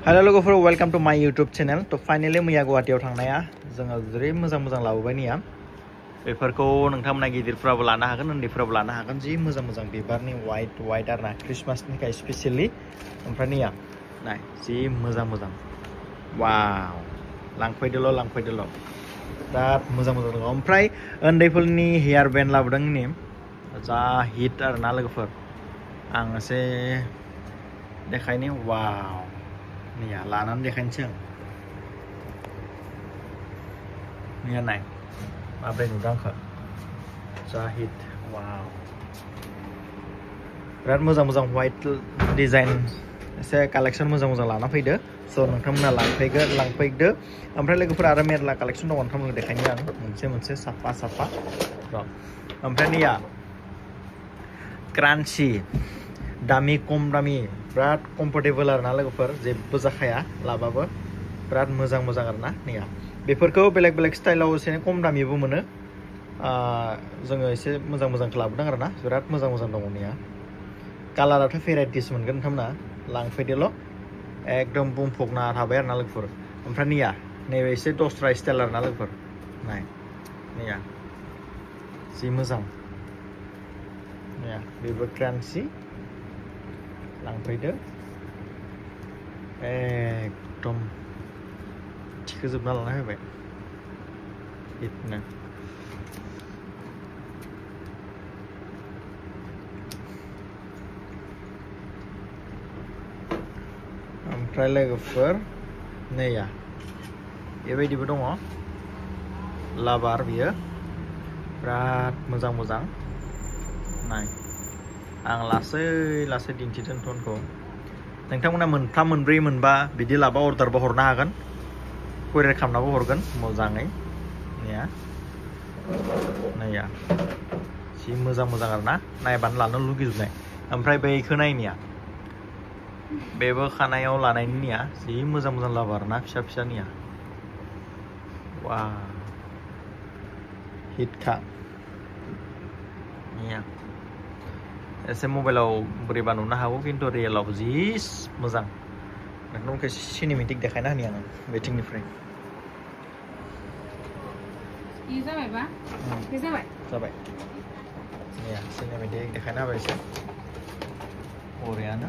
Hello लोगोफोर welcome to माय YouTube channel. तो फाइनली मैया गुवाहाटीयाव थांनाया जोङो जोबोरै मोजां लाबोबाय निया बेफोरखौ नोंथांमोना गिदिरफ्राबो लानो हागोन उन्दैफ्राबो लानो हागोन जि मोजां बिबारनि वाइट आरोना क्रिसमासनि थाखाय स्पेशली ओमफ्राय निया नाय जि मोजां वाव लांफैदोल' बिराद मोजां दङ। ओमफ्राय उन्दैफोरनि हेयार बेन्ड लाबोदों नि जा हिट आरोना लोगोफोर आं एसे देखायनि वाव निया लानानै देखायनोसै आं निया नाय माब्रै नुदों आंखौ जा हिट वाव बिराद मोजां वाइट डिजाइन एसे कालेक्शन मोजां लाना फैदो। स' नोंथांमोना लांफैदो ओमफ्राय लोगोफोर आरो मेरला कालेक्शन दङ नोंथांमोननो देखायनो आं मोनसे साफा र' ओमफ्राय निया क्रान्ची दामि खम दामि बिराद कम्फर्टेबल आरोना लोगोफोर जेबो जाखाया लाबाबो बिराद मोजां आरोना निया बेफोरखौ बेलेग स्टाइलाव एसे खम दामिबो मोनो जोङो एसे मोजांखौ लाबोदों आरोना बिराद मोजां दङ निया कालाराथ' भेराइटिस मोनगोन नोंथांमोना लांफैदोल' एकदम बुंफबना थाबाय आरोना लोगोफोर। ओमफ्राय निया नैबे एसे दस्रा स्टाइल आरोना लोगोफोर नाय निया जि मोजां निया बेबो क्रान्ची लांफैदो एकदम थिखोजोबना लाना फैबाय हिटनो ओमफ्राय लोगोफोर नैया बेबायदिबो दङ लाबार बियो बिराद मोजां नाय आं लासै दिन्थिदों टनखौ नोंथांमोना मोनथाम मोनब्रै मोनबा बिदि लाबा अर्डारबो हरनो हागोन कुरियार खालामनाबो हरगोन मोजाङै नाया जि मोजां आरोना नायबानो लानो लुगैजोबनाय। ओमफ्राय बेखौ नायनिया बेबो खानायाव लानायनि निया जि मोजां लाबो आरोना फिसा निया वाव हिटखा निया एसे मबाइलाव बोरैबा नुनो हागौ खिन्थु रियेलाव जि मोजां नोंथांमोनखौ सिनेमेटिक देखायना होनि आङो बेथिंनिफ्राय जाबाय निया सिनेमेटिक देखायना होबाय एसे बरियानो।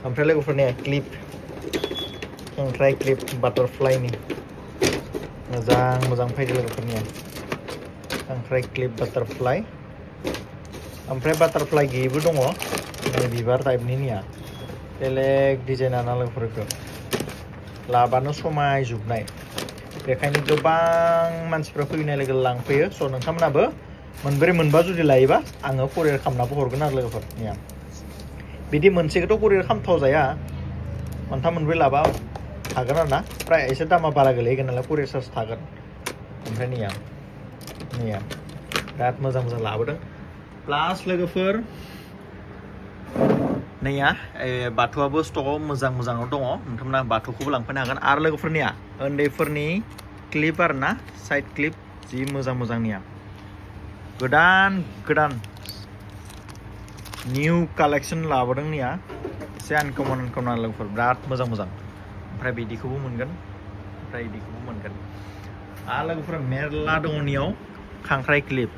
ओमफ्राय लोगोफोरनिया क्लिप खेंख्राय क्लिप बाटारफ्लाइनि मोजां फैदो लोगोफोरनिया खेंख्राय क्लिप बाटारफ्लाइ ओमफ्राय बाटारफ्लाइ गैयैबो दङ बिबार टाइपनि निया बेलेग डिजाइन आना लोगोफोरखौ लाबानो समायजोबनाय बेखायनो गोबां मानसिफ्रा फैनाय लोगो लांफैयो। स' नोंथांमोनाबो मोनब्रै मोनबा जुदि लायोबा आङो कुरियार खालामनाबो हरगोन आरो लोगोफोर निया बिदि मोनसेखौथ' कुरियार खालामथाव जाया मोनथाम मोनब्रै लाबा हागोन आरोना प्राय एसे दामा बारा गोलैगोन नालाय कुरियार चार्ज थागोन। ओमफ्राय निया बिराद मोजां लाबोदों प्लास लोगोफोर नैया बाथौआबो स्टकआव मोजाङाव दङ नोंथांमोना बाथौखौबो लांफैनो हागोन। आरो लोगोफोरनिया उन्दैफोरनि क्लिप आरोना साइड क्लिप जि मोजांनिया गोदान निउ कालेक्शन लाबोदों निया एसे आनकमन लोगोफोर बिराद मोजां ओमफ्राय बिदिखौबो मोनगोन आरो लोगोफोरा मेरला दङ नियाव खांख्राइ क्लिप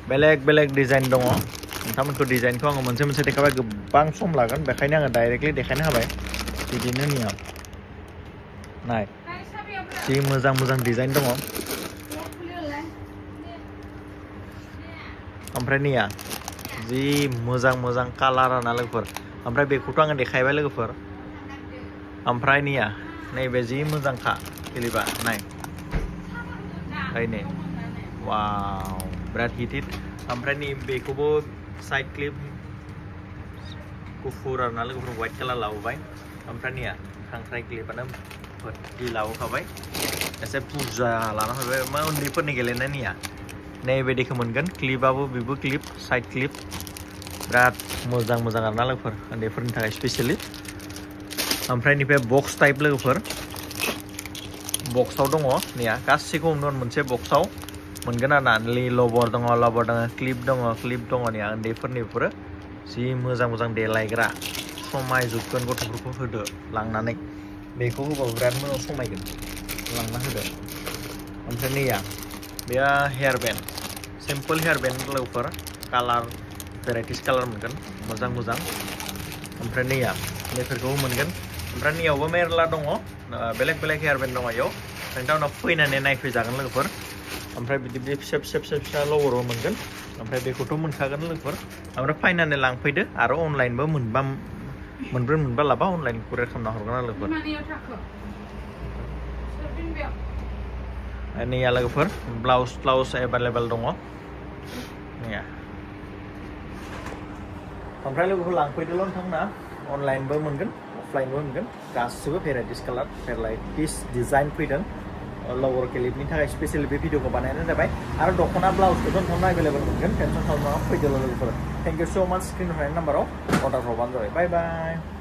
बेलेग डिजाइन दङ नोंथांमोनखौ डिजाइनखौ आङो मोनसे देखायबाय गोबां सम लागोन बेखायनो आङो डाइरेक्टलि देखायनो हाबाय बिदिनो निया नाय जि मोजां डिजाइन दङ। ओमफ्राय निया जि मोजां कालार आना लोगोफोर ओमफ्राय बेखौथ' आङो देखायबाय लोगोफोर ओमफ्राय निया नैबे जि मोजांखा क्लिपा नाय नै वाव बिराद हिट ओमफ्राय नै बेखौबो साइड क्लिप गुफुर आरोना लोगोफोर वाइट कालार लाबोबाय ओमफ्राय निया खांख्राइ क्लिपानो भर्ति लाबोखाबाय एसे बुरजा लाना फैबाय मा उन्दैफोरनि गेलेनाय निया नैबेदिखौ मोनगोन क्लिपाबो बेबो क्लिप साइड क्लिप बिराद मोजां आरोना लोगोफोर उन्दैफोरनि थाखाय स्पेसियली। ओमफ्राय निफ्राय बक्स टाइप लोगोफोर बक्सआव दङ निया गासैखौबो मोनसे बक्सआव मोनगोन आरोना लबर दङ क्लिप दङ निया उन्दैफोरनि बेफोरो जि मोजां देलायग्रा समायजोबगोन गथ'फोरखौ होदो लांनानै बेखौ होबा बिराद मोजां समायगोन लांना होदो ओमफ्राय नैया बेयो hair band simple hair band लोगोफोर कालार भेराइटिस कालार मोनगोन मोजां मोजां ओमफ्राय नैया बेफोरखौ मोनगोन ओमफ्राय नैयावबो मेरला दङ बेलेग बेलेग हेयार बेन्ड दङ इयाव नोंथांमोना फैनानै नायफैजागोन लोगोफोर ओमफ्राय बिदि फिसा फिसा फिसा फिसा लवरबो मोनगोन ओमफ्राय बेखौथ' मोनखागोन लोगोफोर ओमफ्राय फैनानै लांफैदो आरो अनलाइनबो मोनब्रै मोनबा लाबा अनलाइन कुरियार खालामना हरगोन आरो लोगोफोर नैया लोगोफोर ब्लाउस एभेलेबेल दङ नैया ओमफ्राय लोगोफोर लांफैदोल' नोंथांमोना अनलाइनबो मोनगोन अफलाइनबो मोनगोन गासिबो भेराइटिस कालार भेराइटिस डिजाइन फैदों लवर क्लिपनि थाखाय स्पेसियेलि बे भिडिअखौ बानायनाय जाबाय आरो दख'ना ब्लाउसखौथ' नोंथांमोना एभेलेबेल मोनगोन टेनसन खालामनाङा फैदोल' लोगोफोर थेंक इउ स' माच स्क्रिन होनाय नाम्बाराव अर्डार हरबानो जाबाय बाय बाय